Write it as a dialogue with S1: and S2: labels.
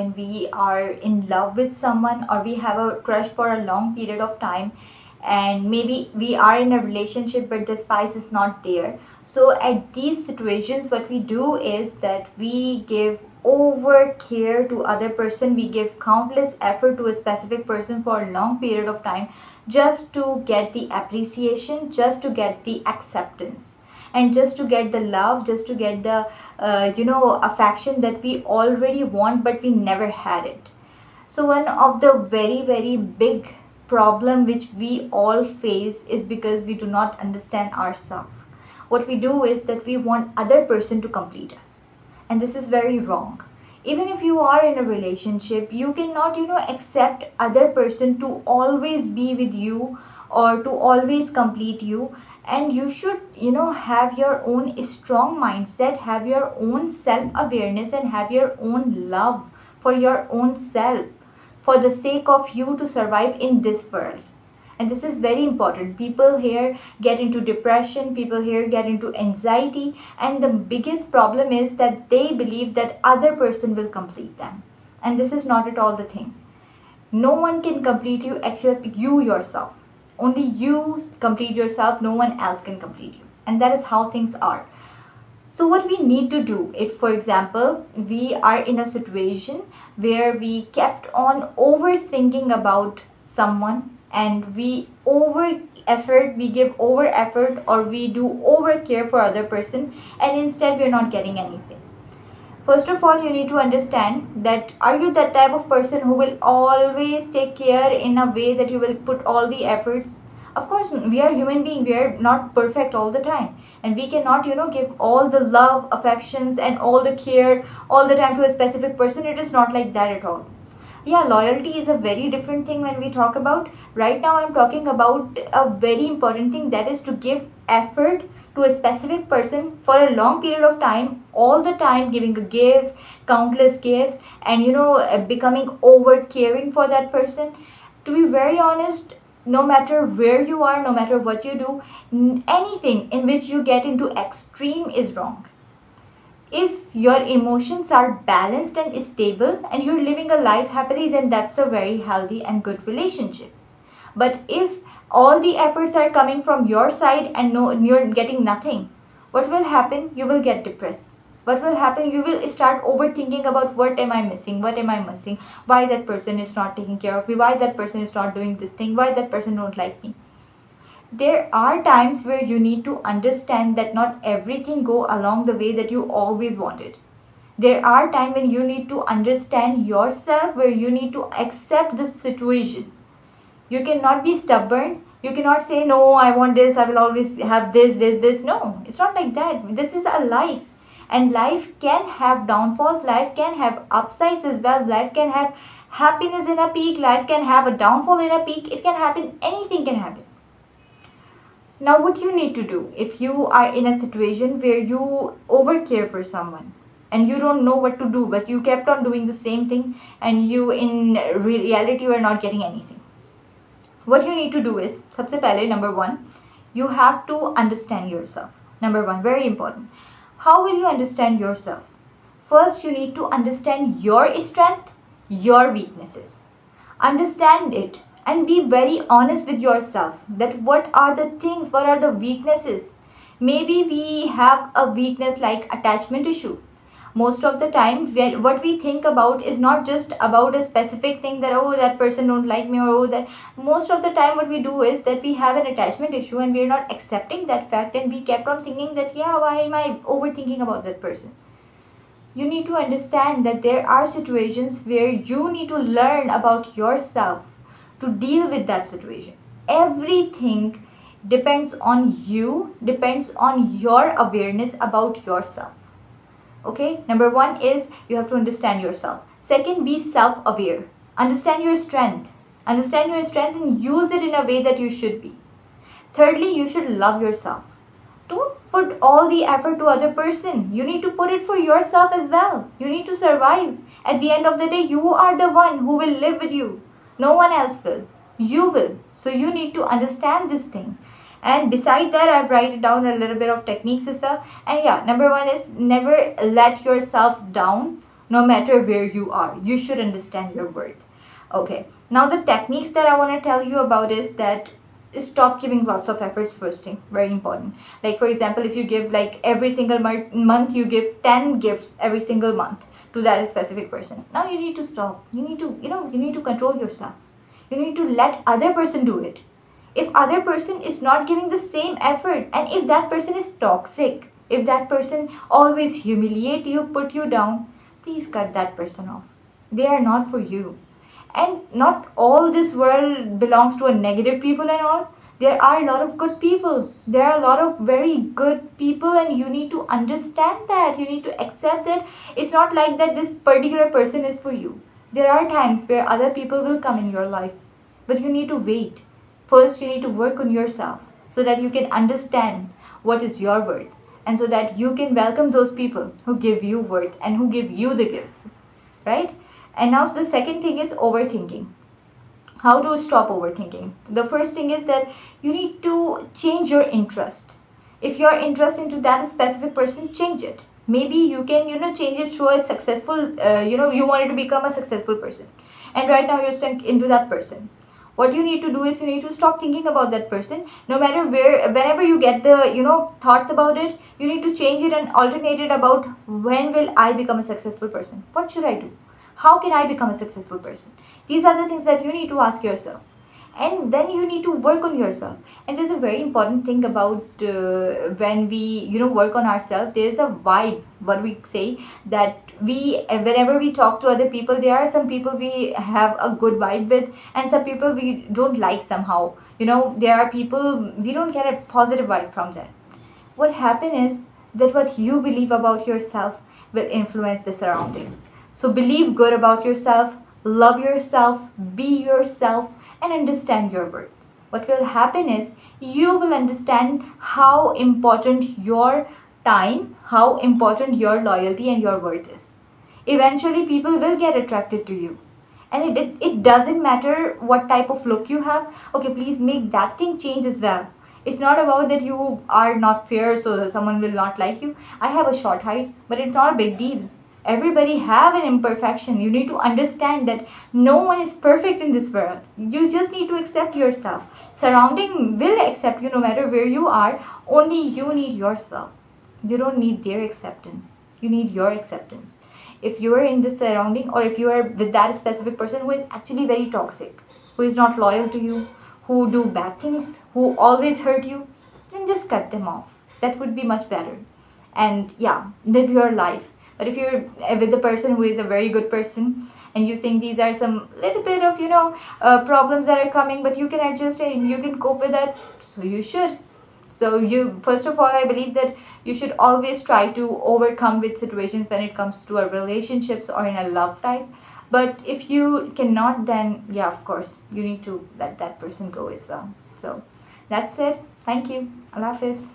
S1: when we are in love with someone, or we have a crush for a long period of time, and maybe we are in a relationship but the spice is not there. So at these situations, what we do is that we give over care to other person, we give countless effort to a specific person for a long period of time, just to get the appreciation, just to get the acceptance, and just to get the love, just to get the affection that we already want but we never had it. So one of the very big problem which we all face is because we do not understand ourselves. What we do is that we want other person to complete us, and this is very wrong. Even if you are in a relationship, you cannot accept other person to always be with you or to always complete you. And you should have your own strong mindset, have your own self awareness, and have your own love for your own self, for the sake of you to survive in this world. And this is very important. People here get into depression, people here get into anxiety, and the biggest problem is that they believe that other person will complete them. And this is not at all the thing. No one can complete you except you yourself. Only you complete yourself, no one else can complete you. And that is how things are. So what we need to do, if for example we are in a situation where we kept on overthinking about someone, and we give over effort, or we do over care for other person, and instead we're not getting anything. First of all, you need to understand that, are you that type of person who will always take care in a way that you will put all the efforts? Of course, we are human beings, we are not perfect all the time, and we cannot give all the love, affections, and all the care all the time to a specific person. It is not like that at all. Yeah, loyalty is a very different thing when we talk about. Right now I'm talking about a very important thing, that is to give effort to a specific person for a long period of time, all the time giving gifts, countless gifts, and becoming over caring for that person. To be very honest, no matter where you are, no matter what you do, anything in which you get into extreme is wrong. If your emotions are balanced and stable and you're living a life happily, then that's a very healthy and good relationship. But if all the efforts are coming from your side and no, you're getting nothing, what will happen? You will get depressed. What will happen? You will start overthinking about, what am I missing? What am I missing? Why that person is not taking care of me? Why that person is not doing this thing? Why that person don't like me? There are times where you need to understand that not everything go along the way that you always wanted. There are times when you need to understand yourself, where you need to accept the situation. You cannot be stubborn. You cannot say, no, I want this, I will always have this. No, it's not like that. This is a life. And life can have downfalls, life can have upsides as well, life can have happiness in a peak, life can have a downfall in a peak. It can happen, anything can happen. Now what you need to do, if you are in a situation where you overcare for someone and you don't know what to do, but you kept on doing the same thing, and you in reality you are not getting anything. What you need to do is, सबसे पहले, number one, you have to understand yourself. Number one, very important. How will you understand yourself? First, you need to understand your strength, your weaknesses. Understand it and be very honest with yourself, that what are the things, what are the weaknesses. Maybe we have a weakness like attachment issue. Most of the time what we think about is not just about a specific thing, that oh, that person don't like me, or oh, that. Most of the time what we do is that we have an attachment issue and we are not accepting that fact, and we kept on thinking that, yeah, why am I overthinking about that person? You need to understand that there are situations where you need to learn about yourself to deal with that situation. Everything depends on you, depends on your awareness about yourself. Okay, number one is you have to understand yourself. Second, be self-aware. Understand your strength. Understand your strength and use it in a way that you should be. Thirdly, you should love yourself. Don't put all the effort to other person. You need to put it for yourself as well. You need to survive. At the end of the day, you are the one who will live with you. No one else will. You will. So you need to understand this thing. And beside that, I've written down a little bit of techniques as well. And yeah, number one is never let yourself down no matter where you are. You should understand your worth. Okay, now the techniques that I want to tell you about is that stop giving lots of efforts first thing, very important. Like for example, if you give like every single month you give 10 gifts every single month to that specific person, now you need to stop. You need to, you need to control yourself. You need to let other person do it. If other person is not giving the same effort, and if that person is toxic, if that person always humiliate you, put you down, please cut that person off. They are not for you. And not all this world belongs to a negative people and all. There are a lot of good people. There are a lot of very good people, and you need to understand that. You need to accept that it's not like that this particular person is for you. There are times where other people will come in your life, but you need to wait. First, you need to work on yourself so that you can understand what is your worth, and so that you can welcome those people who give you worth and who give you the gifts, right? And now the second thing is overthinking. How to stop overthinking? The first thing is that you need to change your interest. If you're interested into that specific person, change it. Maybe you can, change it through a successful, you wanted to become a successful person, and right now you're stuck into that person. What you need to do is you need to stop thinking about that person. No matter where, whenever you get the, thoughts about it, you need to change it and alternate it about when will I become a successful person? What should I do? How can I become a successful person? These are the things that you need to ask yourself. And then you need to work on yourself. And there's a very important thing about when we, work on ourselves. There's a vibe, what we say, that we, whenever we talk to other people, there are some people we have a good vibe with, and some people we don't like somehow. There are people we don't get a positive vibe from them. What happens is that what you believe about yourself will influence the surrounding. So believe good about yourself, love yourself, be yourself, and understand your worth. What will happen is you will understand how important your time, how important your loyalty and your worth is. Eventually, people will get attracted to you. And it doesn't matter what type of look you have. Okay, please make that thing change as well. It's not about that you are not fair so that someone will not like you. I have a short height, but it's not a big deal. Everybody have an imperfection. You need to understand that no one is perfect in this world. You just need to accept yourself. Surrounding will accept you no matter where you are. Only you need yourself. You don't need their acceptance. You need your acceptance. If you are in this surrounding, or if you are with that specific person who is actually very toxic, who is not loyal to you, who do bad things, who always hurt you, then just cut them off. That would be much better. And yeah, live your life. But if you're with the person who is a very good person, and you think these are some little bit of, problems that are coming, but you can adjust and you can cope with that, so you should. So you, first of all, I believe that you should always try to overcome with situations when it comes to a relationships or in a love type. But if you cannot, then yeah, of course, you need to let that person go as well. So that's it. Thank you. Allah Hafiz.